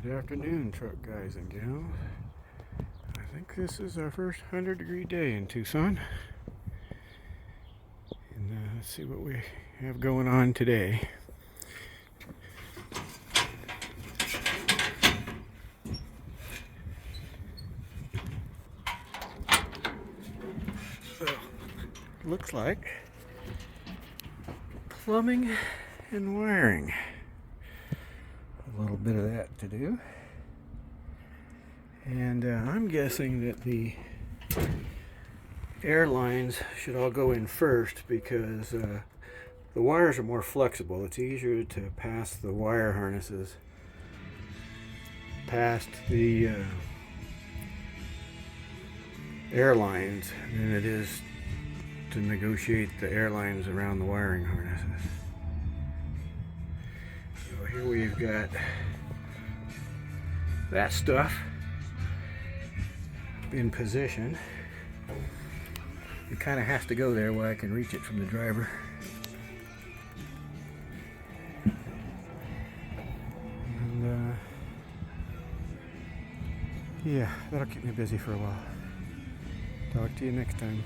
Good afternoon, truck guys and gals. I think this is our first 100-degree day in Tucson. And let's see what we have going on today. So, looks like plumbing and wiring. A little bit of that to do. And I'm guessing that the air lines should all go in first because the wires are more flexible. It's easier to pass the wire harnesses past the air lines than it is to negotiate the air lines around the wiring harnesses. So here we've got that stuff in position. It kind of has to go there where I can reach it from the driver. And yeah, that'll keep me busy for a while. Talk to you next time.